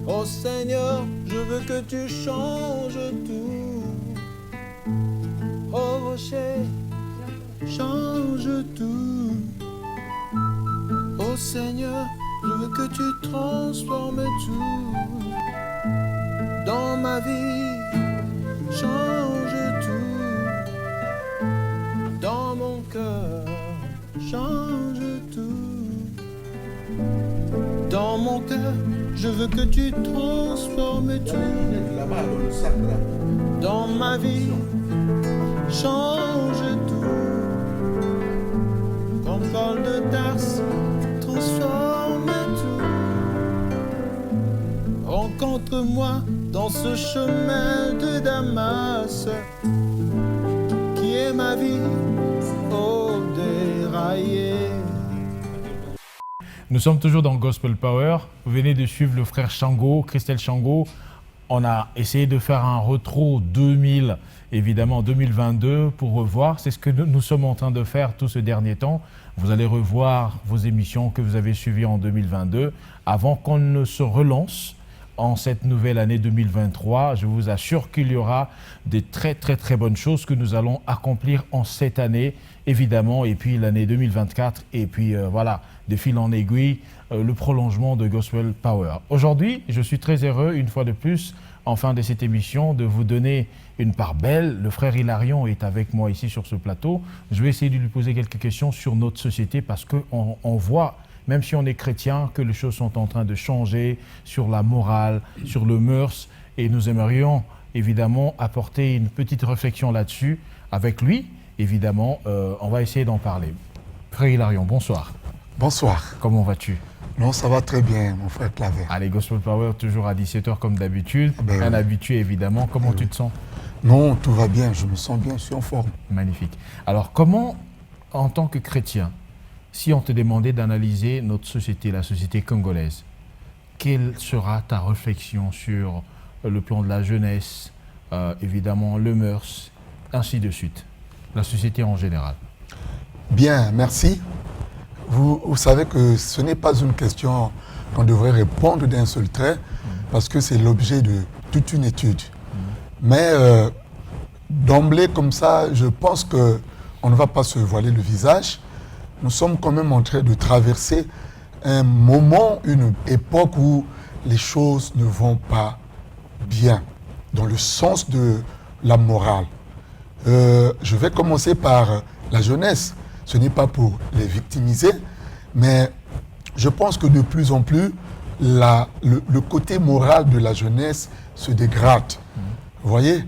Oh Seigneur, je veux que tu changes tout. Oh rocher, change tout. Oh Seigneur, je veux que tu transformes tout. Dans ma vie, change tout. Dans mon cœur, change tout. Dans mon cœur, je veux que tu transformes tout. Là-bas, dans le sac, là. Dans ma vie, change tout. Comme Paul de Tarse, transforme tout. Rencontre-moi dans ce chemin de Damas qui est ma vie, oh déraillée. Nous sommes toujours dans Gospel Power. Vous venez de suivre le frère Shango, Christelle Shango. On a essayé de faire un retro 2022 pour revoir. C'est ce que nous sommes en train de faire tout ce dernier temps. Vous allez revoir vos émissions que vous avez suivies en 2022 avant qu'on ne se relance en cette nouvelle année 2023. Je vous assure qu'il y aura des très bonnes choses que nous allons accomplir en cette année, évidemment, et puis l'année 2024, et puis voilà, de fil en aiguille, le prolongement de Gospel Power. Aujourd'hui, je suis très heureux, une fois de plus, en fin de cette émission, de vous donner une part belle. Le frère Hilarion est avec moi ici sur ce plateau. Je vais essayer de lui poser quelques questions sur notre société parce qu'on voit, même si on est chrétien, que les choses sont en train de changer sur la morale, sur le mœurs. Et nous aimerions évidemment apporter une petite réflexion là-dessus avec lui. Évidemment, on va essayer d'en parler. Frère Hilarion, bonsoir. Bonsoir. Comment vas-tu? Non, ça va très bien, mon frère Claver. Allez, Gospel Power, toujours à 17h comme d'habitude. Un habitué, évidemment. Comment tu te sens? Non, tout va bien, je me sens bien, je suis en forme. Magnifique. Alors, comment, en tant que chrétien, si on te demandait d'analyser notre société, la société congolaise, quelle sera ta réflexion sur le plan de la jeunesse, évidemment le mœurs, ainsi de suite, la société en général? Bien, merci. Vous savez que ce n'est pas une question qu'on devrait répondre d'un seul trait, parce que c'est l'objet de toute une étude. Mais d'emblée comme ça, je pense qu'on ne va pas se voiler le visage. Nous sommes quand même en train de traverser un moment, une époque où les choses ne vont pas bien, dans le sens de la morale. Je vais commencer par la jeunesse. Ce n'est pas pour les victimiser, mais je pense que de plus en plus, le côté moral de la jeunesse se dégrade. Vous voyez,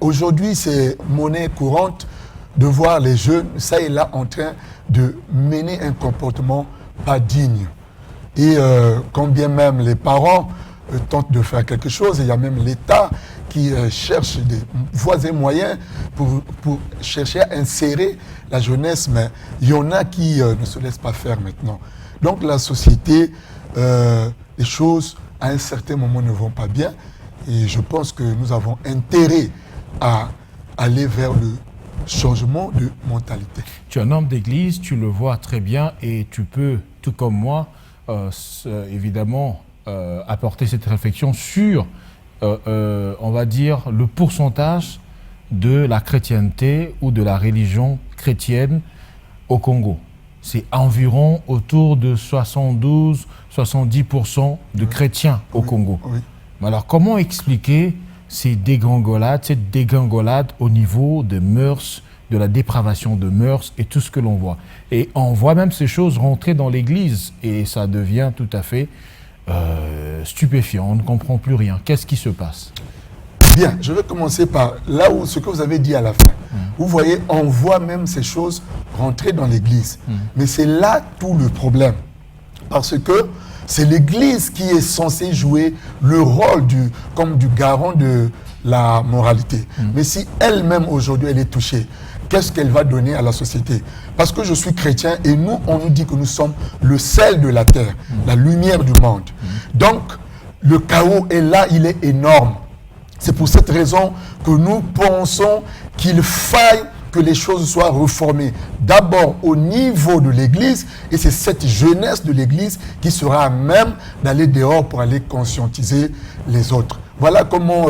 aujourd'hui, c'est monnaie courante de voir les jeunes, ça et là, en train de mener un comportement pas digne. Et quand bien même les parents tentent de faire quelque chose, il y a même l'État qui cherche des voies et moyens pour chercher à insérer la jeunesse, mais il y en a qui ne se laissent pas faire maintenant. Donc la société, les choses à un certain moment ne vont pas bien, et je pense que nous avons intérêt à aller vers le changement de mentalité. Tu es un homme d'église, tu le vois très bien, et tu peux, tout comme moi, évidemment, apporter cette réflexion sur, on va dire, le pourcentage de la chrétienté ou de la religion chrétienne au Congo. C'est environ autour de 72-70% de chrétiens au Congo. Oui. Alors, comment expliquer cette dégringolade au niveau des mœurs, de la dépravation de mœurs et tout ce que l'on voit? Et on voit même ces choses rentrer dans l'église et ça devient tout à fait stupéfiant. On ne comprend plus rien. Qu'est-ce qui se passe? Bien, je vais commencer par là où ce que vous avez dit à la fin. Vous voyez, on voit même ces choses rentrer dans l'église. Mais c'est là tout le problème. Parce que c'est l'église qui est censée jouer le rôle comme du garant de la moralité. Mais si elle-même aujourd'hui elle est touchée, qu'est-ce qu'elle va donner à la société? Parce que je suis chrétien et nous, on nous dit que nous sommes le sel de la terre, la lumière du monde. Donc, le chaos est là, il est énorme. C'est pour cette raison que nous pensons qu'il faille que les choses soient reformées. D'abord au niveau de l'Église, et c'est cette jeunesse de l'Église qui sera à même d'aller dehors pour aller conscientiser les autres. Voilà comment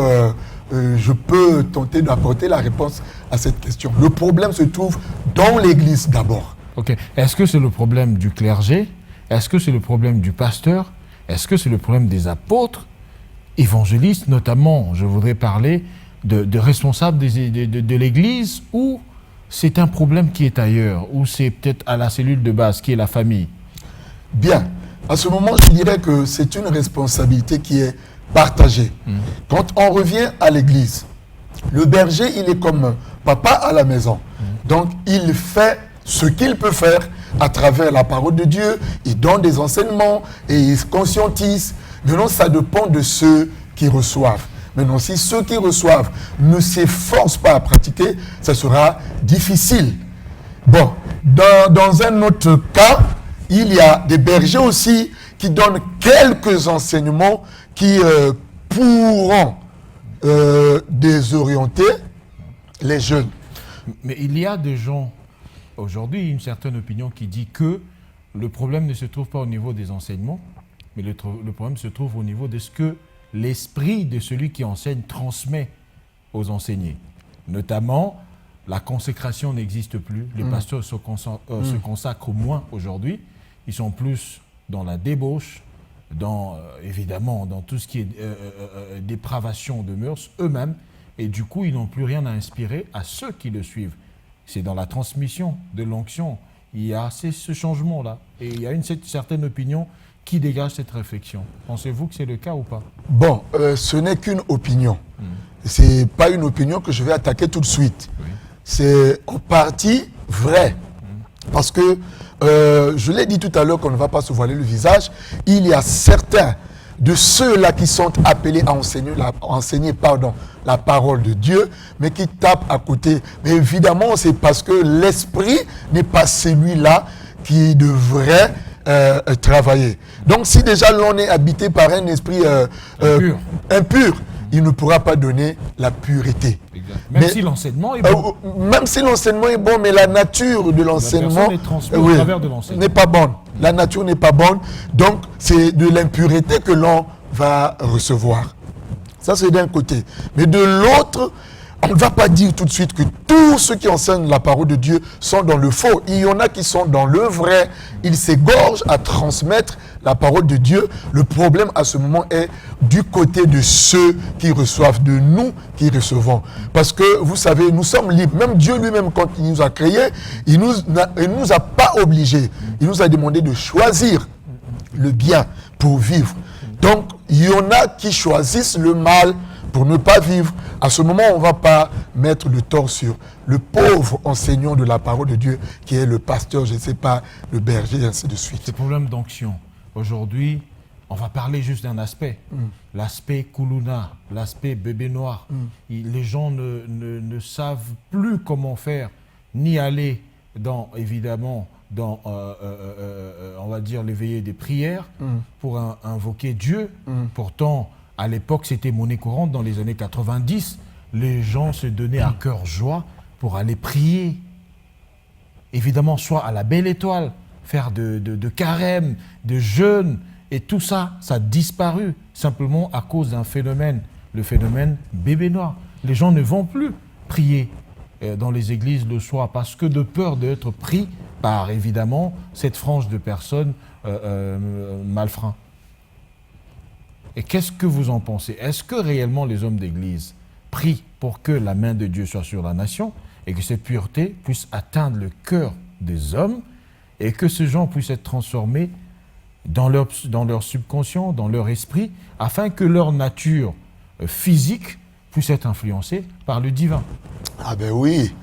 je peux tenter d'apporter la réponse à cette question. Le problème se trouve dans l'Église d'abord. Ok. Est-ce que c'est le problème du clergé? Est-ce que c'est le problème du pasteur? Est-ce que c'est le problème des apôtres, évangélistes notamment? Je voudrais parler de responsables de l'Église, ou c'est un problème qui est ailleurs, ou c'est peut-être à la cellule de base qui est la famille? Bien. À ce moment, je dirais que c'est une responsabilité qui est partagée. Quand on revient à l'Église, le berger, il est comme papa à la maison. Donc, il fait ce qu'il peut faire à travers la parole de Dieu. Il donne des enseignements et il conscientise. Maintenant, ça dépend de ceux qui reçoivent. Maintenant, si ceux qui reçoivent ne s'efforcent pas à pratiquer, ça sera difficile. Bon, dans un autre cas, il y a des bergers aussi qui donnent quelques enseignements qui pourront désorienter les jeunes. Mais il y a des gens, aujourd'hui, une certaine opinion qui dit que le problème ne se trouve pas au niveau des enseignements, mais le problème se trouve au niveau de ce que l'esprit de celui qui enseigne transmet aux enseignés. Notamment, la consécration n'existe plus. Les pasteurs se consacrent moins aujourd'hui. Ils sont plus dans la débauche, évidemment dans tout ce qui est dépravation de mœurs eux-mêmes. Et du coup, ils n'ont plus rien à inspirer à ceux qui le suivent. C'est dans la transmission de l'onction. Il y a ce changement-là. Et il y a une certaine opinion qui dégage cette réflexion. Pensez-vous que c'est le cas ou pas? Bon, ce n'est qu'une opinion. Ce n'est pas une opinion que je vais attaquer tout de suite. Oui. C'est en partie vrai. Parce que, je l'ai dit tout à l'heure qu'on ne va pas se voiler le visage, il y a certains de ceux-là qui sont appelés à enseigner la parole de Dieu, mais qui tapent à côté. Mais évidemment, c'est parce que l'esprit n'est pas celui-là qui devrait travailler. Donc, si déjà l'on est habité par un esprit impur, il ne pourra pas donner la pureté. Même si l'enseignement est bon. Même si l'enseignement est bon, mais la nature de l'enseignement n'est pas bonne. La nature n'est pas bonne, donc c'est de l'impureté que l'on va recevoir. Ça, c'est d'un côté. Mais de l'autre, on ne va pas dire tout de suite que tous ceux qui enseignent la parole de Dieu sont dans le faux. Il y en a qui sont dans le vrai. Ils s'égorgent à transmettre la parole de Dieu. Le problème à ce moment est du côté de ceux qui reçoivent, de nous qui recevons. Parce que, vous savez, nous sommes libres. Même Dieu lui-même, quand il nous a créés, il ne nous a pas obligés. Il nous a demandé de choisir le bien pour vivre. Donc, il y en a qui choisissent le mal pour ne pas vivre. À ce moment, on ne va pas mettre le tort sur le pauvre enseignant de la parole de Dieu, qui est le pasteur, je ne sais pas, le berger, et ainsi de suite. Ce problème d'onction. Aujourd'hui, on va parler juste d'un aspect. L'aspect Koulouna, l'aspect bébé noir. Les gens ne savent plus comment faire, ni aller évidemment, dans, on va dire, l'éveillé des prières pour invoquer Dieu. Pourtant, à l'époque, c'était monnaie courante. Dans les années 90, les gens se donnaient à cœur joie pour aller prier. Évidemment, soit à la Belle Étoile, faire de carême, de jeûne. Et tout ça, ça a disparu simplement à cause d'un phénomène, le phénomène bébé noir. Les gens ne vont plus prier dans les églises le soir parce que de peur d'être pris par, évidemment, cette frange de personnes malfrats. Et qu'est-ce que vous en pensez? Est-ce que réellement les hommes d'église prient pour que la main de Dieu soit sur la nation et que cette pureté puisse atteindre le cœur des hommes et que ces gens puissent être transformés dans leur subconscient, dans leur esprit, afin que leur nature physique puisse être influencée par le divin? Ah ben oui,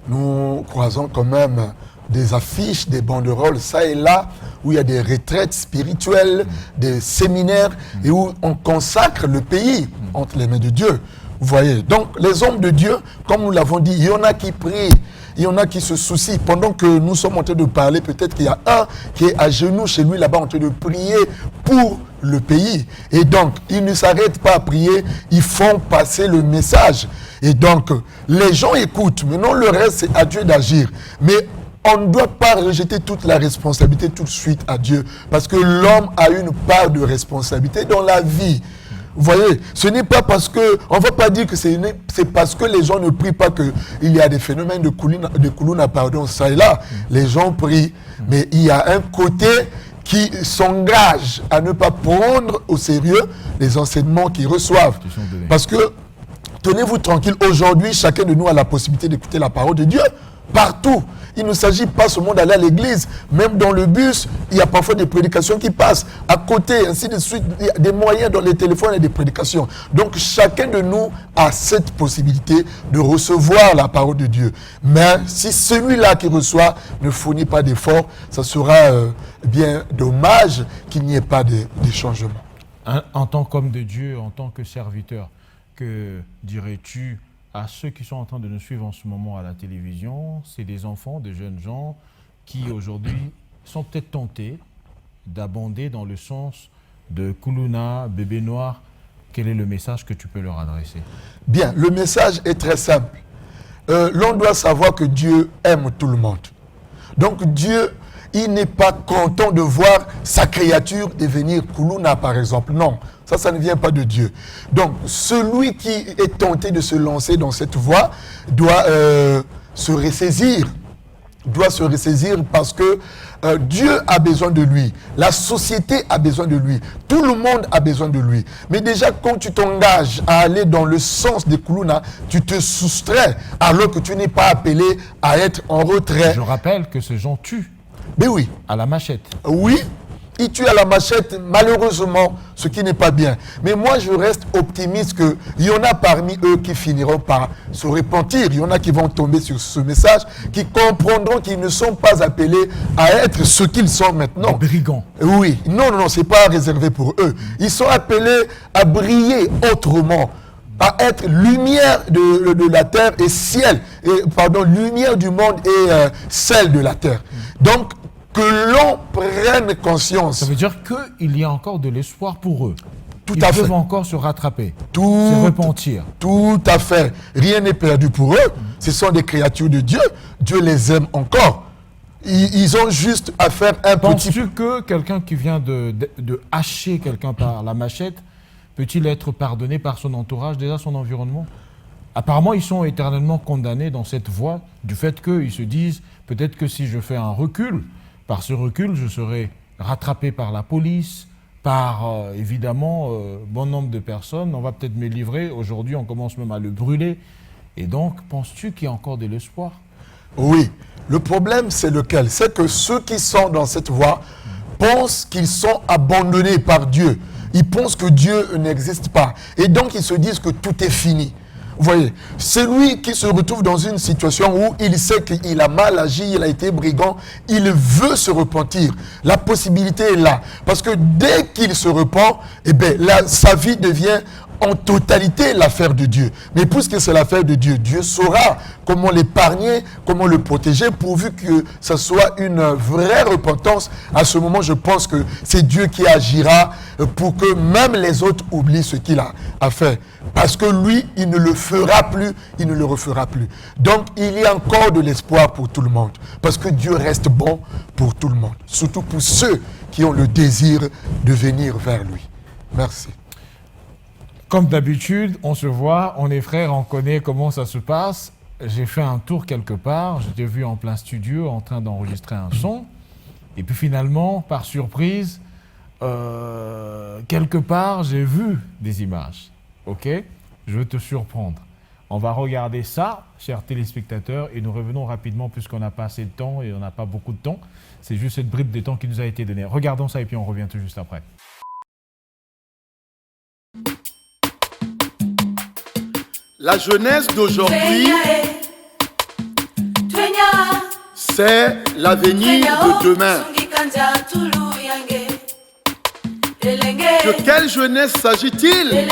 nous croisons quand même des affiches, des banderoles, ça et là, où il y a des retraites spirituelles, des séminaires, et où on consacre le pays entre les mains de Dieu. Vous voyez, donc les hommes de Dieu, comme nous l'avons dit, il y en a qui prient, il y en a qui se soucient. Pendant que nous sommes en train de parler, peut-être qu'il y a un qui est à genoux chez lui là-bas en train de prier pour le pays. Et donc, ils ne s'arrêtent pas à prier, ils font passer le message. Et donc, les gens écoutent. Maintenant, le reste, c'est à Dieu d'agir. Mais on ne doit pas rejeter toute la responsabilité tout de suite à Dieu. Parce que l'homme a une part de responsabilité dans la vie. Vous voyez, ce n'est pas parce que, on ne va pas dire que c'est parce que les gens ne prient pas qu'il y a des phénomènes de Kuluna, pardon, ça et là. Les gens prient, mais il y a un côté qui s'engage à ne pas prendre au sérieux les enseignements qu'ils reçoivent. Parce que, tenez-vous tranquille, aujourd'hui, chacun de nous a la possibilité d'écouter la parole de Dieu partout. Il ne s'agit pas seulement d'aller à l'église. Même dans le bus, il y a parfois des prédications qui passent. À côté, ainsi de suite, il y a des moyens dans les téléphones et des prédications. Donc, chacun de nous a cette possibilité de recevoir la parole de Dieu. Mais si celui-là qui reçoit ne fournit pas d'efforts, ça sera bien dommage qu'il n'y ait pas de changement. En tant qu'homme de Dieu, en tant que serviteur, que dirais-tu à ceux qui sont en train de nous suivre en ce moment à la télévision? C'est des enfants, des jeunes gens qui aujourd'hui sont peut-être tentés d'abonder dans le sens de Kuluna, bébé noir. Quel est le message que tu peux leur adresser? Bien, le message est très simple. L'on doit savoir que Dieu aime tout le monde. Donc Dieu, il n'est pas content de voir sa créature devenir Kuluna, par exemple. Non, ça ne vient pas de Dieu. Donc, celui qui est tenté de se lancer dans cette voie doit se ressaisir. Doit se ressaisir parce que Dieu a besoin de lui. La société a besoin de lui. Tout le monde a besoin de lui. Mais déjà, quand tu t'engages à aller dans le sens des Kuluna, tu te soustrais alors que tu n'es pas appelé à être en retrait. Je rappelle que ces gens tuent. Mais oui. À la machette. Oui, ils tuent à la machette, malheureusement, ce qui n'est pas bien. Mais moi, je reste optimiste qu'il y en a parmi eux qui finiront par se repentir. Il y en a qui vont tomber sur ce message, qui comprendront qu'ils ne sont pas appelés à être ce qu'ils sont maintenant. Des brigands. Oui, non, c'est pas réservé pour eux. Ils sont appelés à briller autrement, à être lumière de la terre et ciel, lumière du monde et sel de la terre. Donc, que l'on prenne conscience. Ça veut dire qu'il y a encore de l'espoir pour eux. Tout à fait. Ils peuvent encore se rattraper, se repentir. Tout à fait. Rien n'est perdu pour eux. Ce sont des créatures de Dieu. Dieu les aime encore. Ils ont juste à faire un petit... Penses-tu que quelqu'un qui vient de hacher quelqu'un par la machette, peut-il être pardonné par son entourage, déjà son environnement? Apparemment, ils sont éternellement condamnés dans cette voie du fait qu'ils se disent, peut-être que si je fais un recul, par ce recul, je serai rattrapé par la police, par évidemment bon nombre de personnes. On va peut-être me livrer. Aujourd'hui, on commence même à le brûler. Et donc, penses-tu qu'il y a encore de l'espoir? Oui. Le problème, c'est lequel? C'est que ceux qui sont dans cette voie pensent qu'ils sont abandonnés par Dieu. Ils pensent que Dieu n'existe pas. Et donc, ils se disent que tout est fini. Vous voyez, celui qui se retrouve dans une situation où il sait qu'il a mal agi, il a été brigand, il veut se repentir. La possibilité est là. Parce que dès qu'il se repent, sa vie devient en totalité l'affaire de Dieu. Mais puisque c'est l'affaire de Dieu, Dieu saura comment l'épargner, comment le protéger, pourvu que ce soit une vraie repentance. À ce moment, je pense que c'est Dieu qui agira pour que même les autres oublient ce qu'il a fait. Parce que lui, il ne le fera plus, il ne le refera plus. Donc, il y a encore de l'espoir pour tout le monde. Parce que Dieu reste bon pour tout le monde. Surtout pour ceux qui ont le désir de venir vers lui. Merci. Comme d'habitude, on se voit, on est frères, on connaît comment ça se passe. J'ai fait un tour quelque part, je t'ai vu en plein studio en train d'enregistrer un son. Et puis finalement, par surprise, quelque part, j'ai vu des images. Ok? Je veux te surprendre. On va regarder ça, chers téléspectateurs, et nous revenons rapidement puisqu'on n'a pas assez de temps et on n'a pas beaucoup de temps. C'est juste cette bribe de temps qui nous a été donnée. Regardons ça et puis on revient tout juste après. La jeunesse d'aujourd'hui, c'est l'avenir de demain. De quelle jeunesse s'agit-il?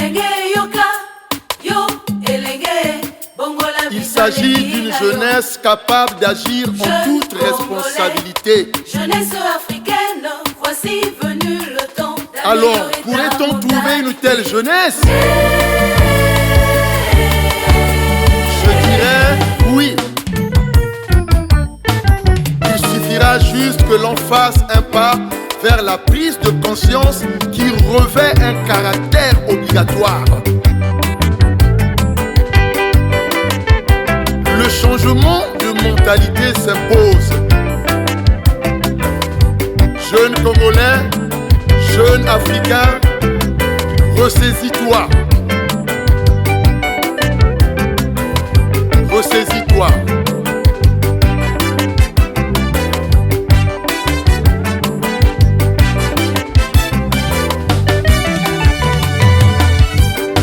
Il s'agit d'une jeunesse capable d'agir en toute responsabilité. Jeunesse africaine, voici venu le temps Alors, pourrait-on trouver une telle jeunesse? Je dirais oui. Il suffira juste que l'on fasse un pas vers la prise de conscience qui revêt un caractère obligatoire. Le changement de mentalité s'impose. Jeunes Congolais, jeunes Africains, ressaisis-toi. Ressaisis-toi.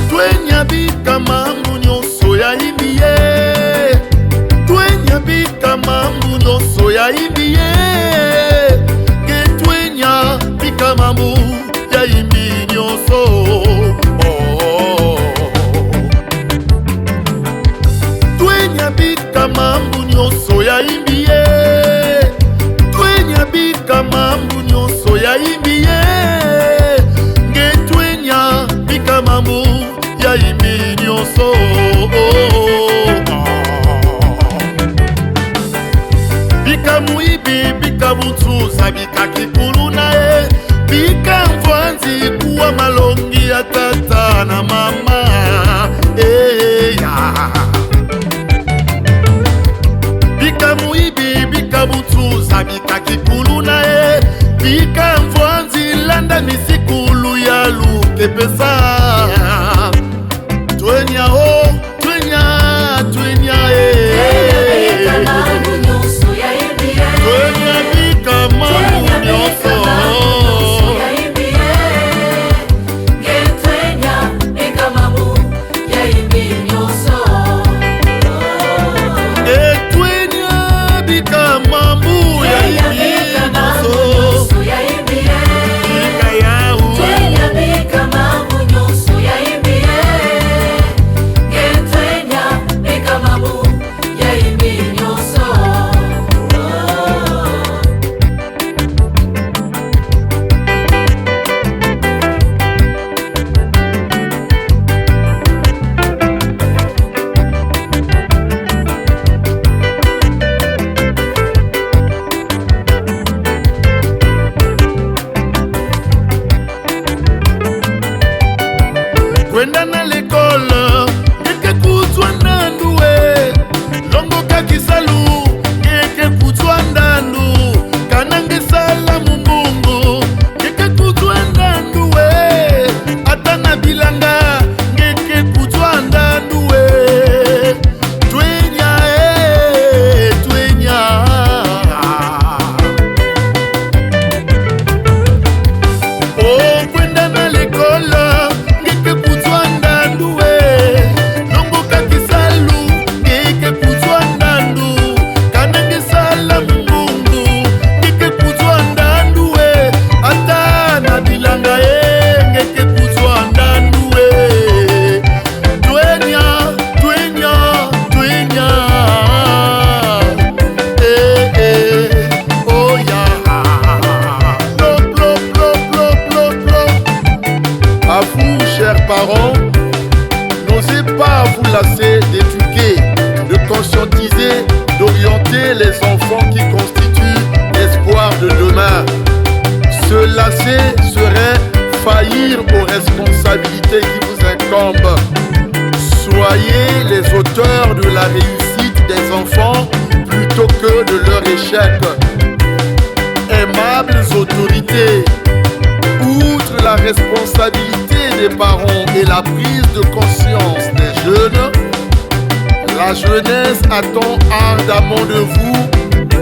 Twenyabika mambo nyonso ya imbiye. Twenyabika mambo nyonso ya imbiye. Ketwenyabika mambo ya imbi nyonso. Twenyabika mambo nyonso ya imbiye. Twenyabika mambo nyonso ya imbiye. Ketwenyabika mambo ya imbi nyonso. Bika muibi, bika butuza, bika kikulu nae. Bika mvanzi kuwa malongi ya tata na mama. Bika muibi, bika butuza, bika kikulu nae. Bika mvanzi landa misikulu ya luke pesa. Twenya ho, twenya, twenya Twenya bika mambu nyonso. Twenya bika mambu ya imbi nyonso. Bika yahu. Twenya bika mambu nyonso ya imbi. Twenya bika mambu ya imbi nyonso. Kwenda na l'école, ngeke kutwa ndanduwe. Longo kakisalu, ngeke kutwa ndandu. Kanange sala mumbungu, ngeke kutwa ndanduwe. Atana bilanga, ngeke kutwa ndanduwe. Twenya twenya. Oh, kwenda na l'école, ngeke kutwa ndanduwe. Longo kakisalu, ngeke kutwa ndandu. Kanange sala mumbungu, ngeke kutwa ndanduwe. Atana bilanga ngeke kutwa ndanduwe. Twenya, twenya, twenya. Oh yeah. Plop, plop, plop, plop, plop, plop. À vous, chers parents, n'osez pas vous lasser d'éduquer, de conscientiser, d'orienter les enfants qui constituent l'espoir de demain. Se lasser serait faillir aux responsabilités qui vous incombent. Soyez les auteurs de la réussite des enfants plutôt que de leur échec. Aimables autorités, outre la responsabilité des parents et la prise de conscience des jeunes, la jeunesse attend ardemment de vous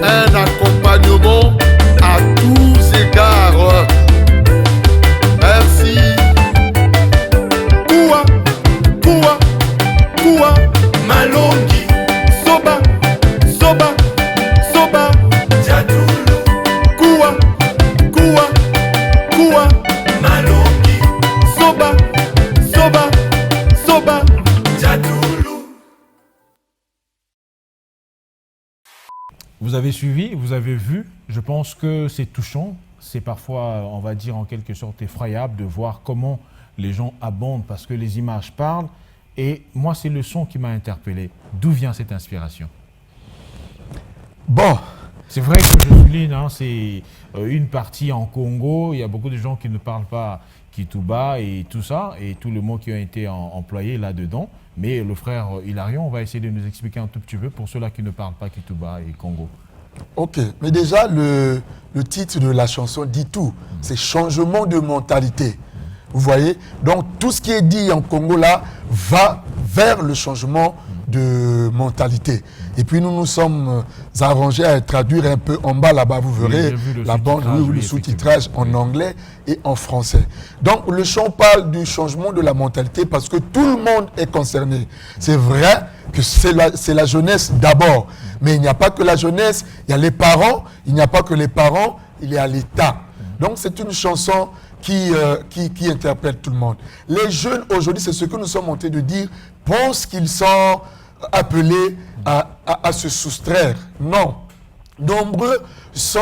un accompagnement à tous égards. Merci. Koua, koua, koua, malongi, soba, soba, soba, jadulu. Koua, koua, koua, malongi, soba, soba, soba, jadulu. Vous avez suivi, vous avez vu, je pense que c'est touchant c'est parfois, on va dire en quelque sorte effroyable de voir comment les gens abondent parce que les images parlent. Et moi, c'est le son qui m'a interpellé. D'où vient cette inspiration? Bon, c'est vrai que je souligne, hein, c'est une partie en Congo, il y a beaucoup de gens qui ne parlent pas Kituba et tout ça, et tous les mots qui ont été employés là-dedans. Mais le frère Hilarion, on va essayer de nous expliquer un tout petit peu pour ceux-là qui ne parlent pas Kituba et Congo. ok. Mais déjà, le titre de la chanson dit tout. C'est changement de mentalité. Vous voyez? Donc, tout ce qui est dit en Congo là va vers le changement de mentalité. Et puis, nous nous sommes arrangés à traduire un peu en bas là-bas. Vous verrez la bande, le sous-titrage en anglais et en français. Donc, le chant parle du changement de la mentalité parce que tout le monde est concerné. C'est vrai que c'est la jeunesse d'abord. Mais il n'y a pas que la jeunesse, il y a les parents. Il n'y a pas que les parents, il y a l'État. Donc, c'est une chanson qui interpelle tout le monde. Les jeunes, aujourd'hui, c'est ce que nous sommes en train de dire, pensent qu'ils sont appelés à se soustraire. Non. Nombreux sont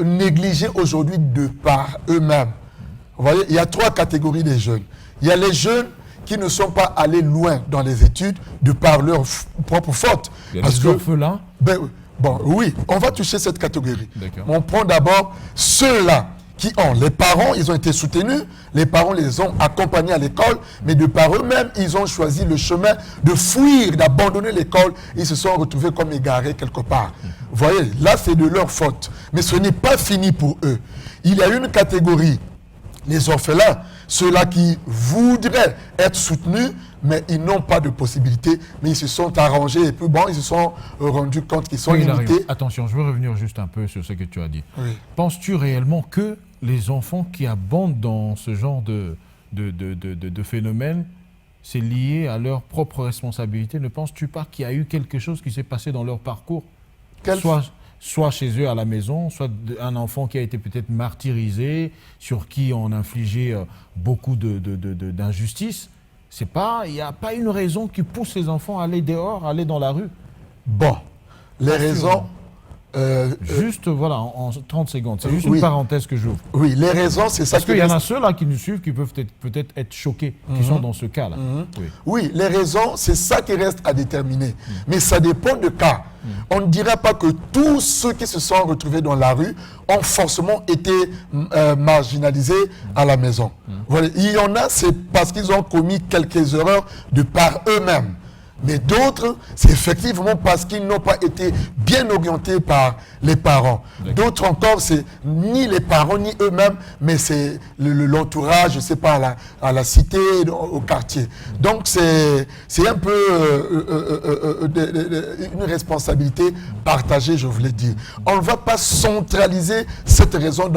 négligés aujourd'hui de par eux-mêmes. Vous voyez, il y a 3 catégories de jeunes. Il y a les jeunes qui ne sont pas allés loin dans les études de par leur propre faute. Il y a les orphelins. Bon, oui, on va toucher cette catégorie. On prend d'abord ceux-là qui ont, les parents, ils ont été soutenus, les parents les ont accompagnés à l'école, mais de par eux-mêmes, ils ont choisi le chemin de fuir, d'abandonner l'école, ils se sont retrouvés comme égarés quelque part. Vous voyez, là c'est de leur faute. Mais ce n'est pas fini pour eux. Il y a une catégorie, les orphelins, ceux-là qui voudraient être soutenus, mais ils n'ont pas de possibilité, mais ils se sont arrangés et puis bon, ils se sont rendus compte qu'ils sont limités. Attention, je veux revenir juste un peu sur ce que tu as dit. Oui. Penses-tu réellement que les enfants qui abondent dans ce genre de phénomène, c'est lié à leur propre responsabilité? Ne penses-tu pas qu'il y a eu quelque chose qui s'est passé dans leur parcours? Soit chez eux à la maison, soit un enfant qui a été peut-être martyrisé, sur qui on a infligé beaucoup d'injustice. Il n'y a pas une raison qui pousse les enfants à aller dehors, à aller dans la rue. Bon, les raisons... juste, voilà, en 30 secondes. C'est juste une parenthèse que j'ouvre. Oui, les raisons, c'est ça. Parce qu'il y en a ceux-là qui nous suivent qui peuvent peut-être être choqués, qui sont dans ce cas-là. Oui, les raisons, c'est ça qui reste à déterminer. Mais ça dépend de cas. On ne dira pas que tous ceux qui se sont retrouvés dans la rue ont forcément été marginalisés à la maison. Voilà. Il y en a, c'est parce qu'ils ont commis quelques erreurs de par eux-mêmes. Mais d'autres, c'est effectivement parce qu'ils n'ont pas été bien orientés par les parents. D'autres encore, c'est ni les parents, ni eux-mêmes, mais c'est l'entourage, je ne sais pas, à la cité, au quartier. Donc, c'est un peu une responsabilité partagée, je voulais dire. On ne va pas centraliser cette raison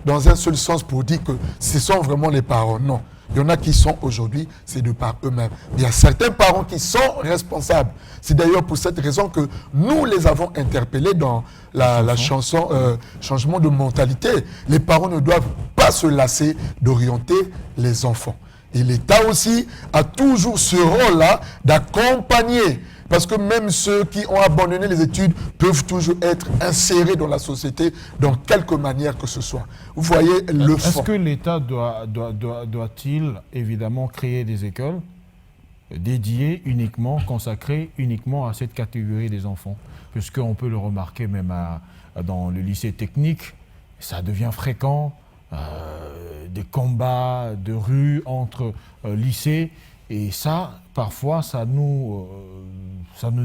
dans un seul sens pour dire que ce sont vraiment les parents. Non. Il y en a qui sont aujourd'hui, c'est de par eux-mêmes. Il y a certains parents qui sont responsables. C'est d'ailleurs pour cette raison que nous les avons interpellés dans la chanson Changement de mentalité. Les parents ne doivent pas se lasser d'orienter les enfants. Et l'État aussi a toujours ce rôle-là d'accompagner. Parce que même ceux qui ont abandonné les études peuvent toujours être insérés dans la société dans quelque manière que ce soit. Vous voyez le fond. Est-ce que l'État doit-il évidemment créer des écoles dédiées uniquement, consacrées uniquement à cette catégorie des enfants? Puisqu'on peut le remarquer même dans le lycée technique, ça devient fréquent, des combats de rue entre lycées. Et ça, parfois, ça nous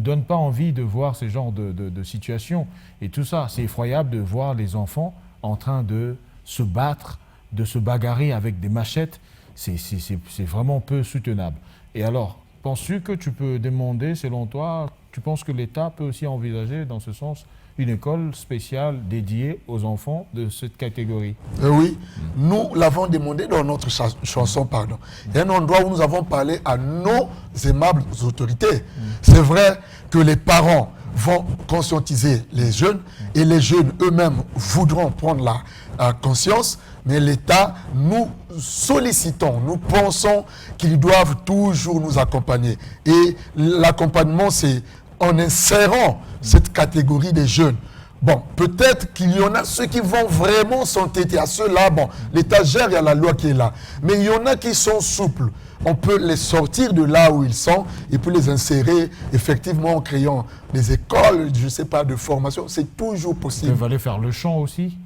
donne pas envie de voir ce genre de situation. Et tout ça, c'est effroyable de voir les enfants en train de se battre, de se bagarrer avec des machettes. C'est vraiment peu soutenable. Et alors, penses-tu que tu peux demander, selon toi, tu penses que l'État peut aussi envisager, dans ce sens, une école spéciale dédiée aux enfants de cette catégorie? Oui, nous l'avons demandé dans notre chanson, pardon. Il y a un endroit où nous avons parlé à nos aimables autorités. C'est vrai que les parents vont conscientiser les jeunes et les jeunes eux-mêmes voudront prendre la conscience, mais l'État, nous sollicitons, nous pensons qu'ils doivent toujours nous accompagner. Et l'accompagnement, c'est en insérant cette catégorie des jeunes. Bon, peut-être qu'il y en a ceux qui vont vraiment s'entêter. À ceux-là, bon, l'État gère, il y a la loi qui est là. Mais il y en a qui sont souples. On peut les sortir de là où ils sont et puis les insérer effectivement en créant des écoles, je ne sais pas, de formation. C'est toujours possible. Ils peuvent aller faire le chant aussi.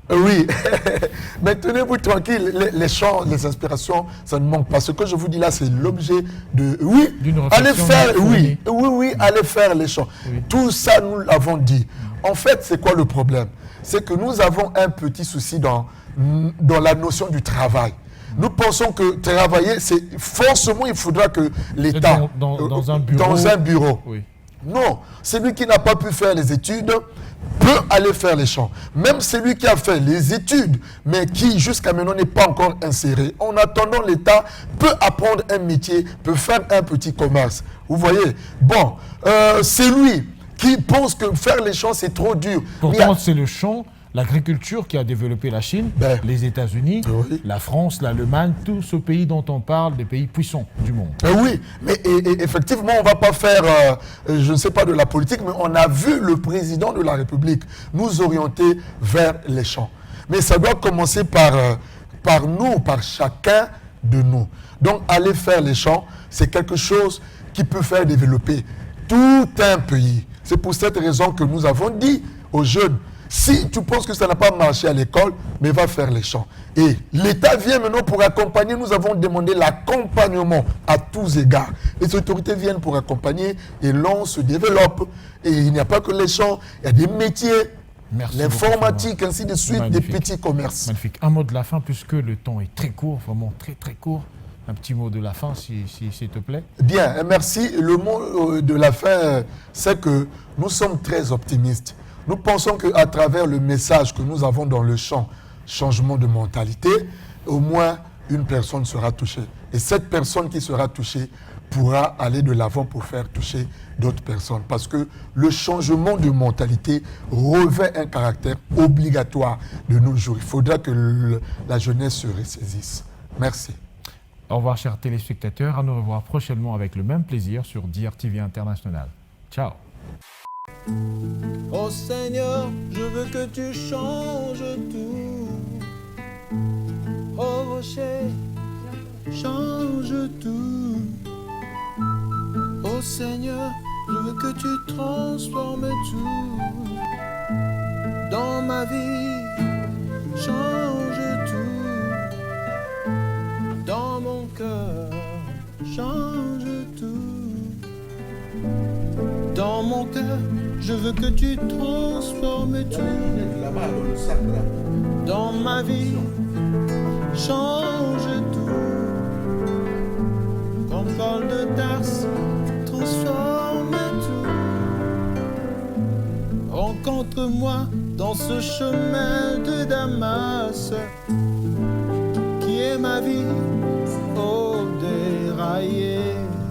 Oui, mais tenez-vous tranquille, les chants, les inspirations, ça ne manque pas. Ce que je vous dis là, c'est l'objet de... Oui, allez faire, allez faire les chants. Oui. Tout ça, nous l'avons dit. En fait, c'est quoi le problème? C'est que nous avons un petit souci dans la notion du travail. Nous pensons que travailler, c'est forcément, il faudra que l'État... Dans un bureau. Dans un bureau. Oui. Non, celui qui n'a pas pu faire les études peut aller faire les chants. Même celui qui a fait les études, mais qui jusqu'à maintenant n'est pas encore inséré. En attendant, l'État peut apprendre un métier, peut faire un petit commerce. Vous voyez? Bon, c'est lui qui pense que faire les chants, c'est trop dur. Pourtant, c'est le chant, l'agriculture qui a développé la Chine, les États-Unis, la France, l'Allemagne, tous ces pays dont on parle, des pays puissants du monde. Oui, mais effectivement, on ne va pas faire, je ne sais pas, de la politique, mais on a vu le président de la République nous orienter vers les champs. Mais ça doit commencer par nous, par chacun de nous. Donc, aller faire les champs, c'est quelque chose qui peut faire développer tout un pays. C'est pour cette raison que nous avons dit aux jeunes, si tu penses que ça n'a pas marché à l'école, mais va faire les champs. Et l'État vient maintenant pour accompagner. Nous avons demandé l'accompagnement à tous égards. Les autorités viennent pour accompagner et l'on se développe. Et il n'y a pas que les champs, il y a des métiers, l'informatique, ainsi de suite, magnifique. Des petits commerces. Magnifique. Un mot de la fin, puisque le temps est très court, vraiment très très court. Un petit mot de la fin, s'il te plaît. Bien, merci. Le mot de la fin, c'est que nous sommes très optimistes. Nous pensons qu'à travers le message que nous avons dans le champ changement de mentalité, au moins une personne sera touchée. Et cette personne qui sera touchée pourra aller de l'avant pour faire toucher d'autres personnes. Parce que le changement de mentalité revêt un caractère obligatoire de nos jours. Il faudra que la jeunesse se ressaisisse. Merci. Au revoir, chers téléspectateurs. À nous revoir prochainement avec le même plaisir sur DRTV International. Ciao. Oh Seigneur, je veux que tu changes tout. Oh rocher, change tout. Oh Seigneur, je veux que tu transformes tout. Dans ma vie, change tout. Dans mon cœur, change tout. Dans mon cœur, je veux que tu transformes tout. Dans ma vie, change tout. Comme Paul de Tarse, transforme tout. Rencontre-moi dans ce chemin de Damas, qui est ma vie, oh déraillée.